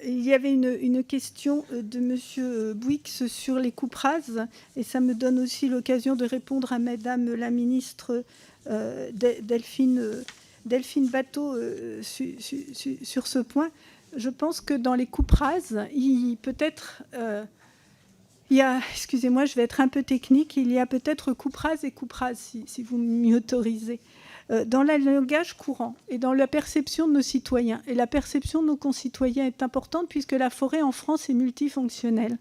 il y avait une question de Monsieur Bouix sur les coupes rases, et ça me donne aussi l'occasion de répondre à Madame la ministre Delphine Batho sur ce point. Je pense que dans les coupes rases, excusez-moi, je vais être un peu technique, il y a peut-être coupe rase et coupe rase, si vous m'y autorisez. Dans le langage courant et dans la perception de nos citoyens. Et la perception de nos concitoyens est importante puisque la forêt en France est multifonctionnelle.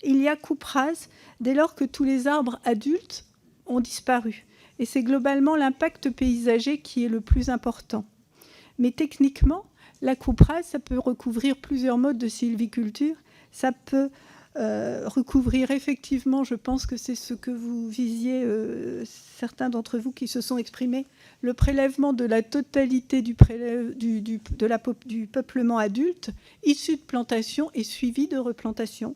Il y a coupe rase dès lors que tous les arbres adultes ont disparu. Et c'est globalement l'impact paysager qui est le plus important. Mais techniquement, la coupe rase, ça peut recouvrir plusieurs modes de sylviculture. Ça peut recouvrir effectivement, je pense que c'est ce que vous visiez, certains d'entre vous qui se sont exprimés, le prélèvement de la totalité du peuplement adulte issu de plantation et suivi de replantation.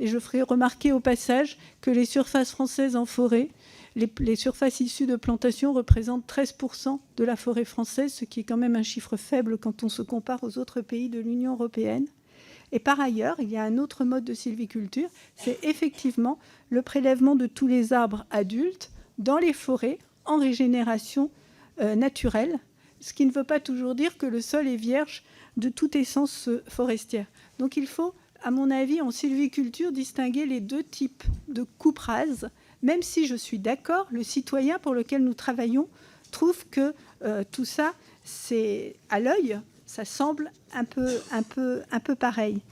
Et je ferai remarquer au passage que les surfaces françaises en forêt, les surfaces issues de plantation représentent 13% de la forêt française, ce qui est quand même un chiffre faible quand on se compare aux autres pays de l'Union européenne. Et par ailleurs, il y a un autre mode de sylviculture, c'est effectivement le prélèvement de tous les arbres adultes dans les forêts en régénération naturelle, ce qui ne veut pas toujours dire que le sol est vierge de toute essence forestière. Donc il faut, à mon avis, en sylviculture, distinguer les deux types de coupes rases, même si je suis d'accord, le citoyen pour lequel nous travaillons trouve que tout ça, c'est à l'œil, ça semble un peu pareil.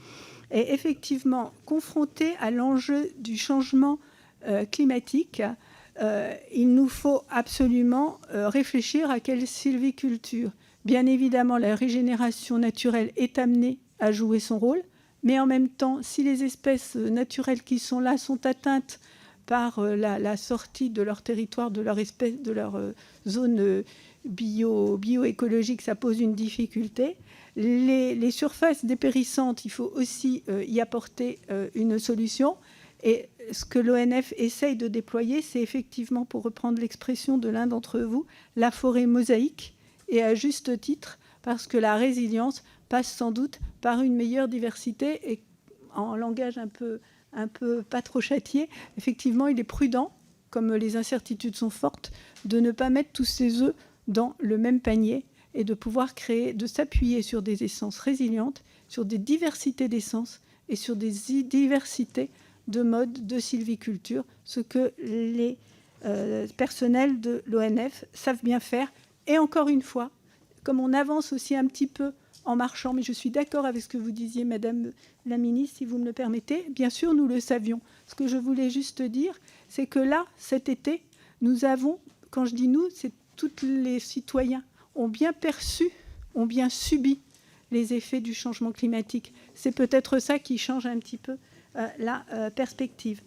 Et effectivement, confronté à l'enjeu du changement climatique, il nous faut absolument réfléchir à quelle sylviculture. Bien évidemment, la régénération naturelle est amenée à jouer son rôle, mais en même temps, si les espèces naturelles qui sont là sont atteintes par la sortie de leur territoire, de leur zone bioécologique, ça pose une difficulté. Les surfaces dépérissantes, il faut aussi y apporter une solution. Et ce que l'ONF essaye de déployer, c'est effectivement, pour reprendre l'expression de l'un d'entre vous, la forêt mosaïque, et à juste titre, parce que la résilience passe sans doute par une meilleure diversité. Et en langage un peu pas trop châtié, effectivement, il est prudent, comme les incertitudes sont fortes, de ne pas mettre tous ses œufs dans le même panier et de pouvoir créer, de s'appuyer sur des essences résilientes, sur des diversités d'essences et sur des diversités de modes de sylviculture, ce que les personnels de l'ONF savent bien faire. Et encore une fois, comme on avance aussi un petit peu en marchant, mais je suis d'accord avec ce que vous disiez, Madame la Ministre, si vous me le permettez, bien sûr, nous le savions. Ce que je voulais juste dire, c'est que là, cet été, nous avons, quand je dis nous, c'est tous les citoyens, ont bien perçu, ont bien subi les effets du changement climatique. C'est peut-être ça qui change un petit peu la perspective.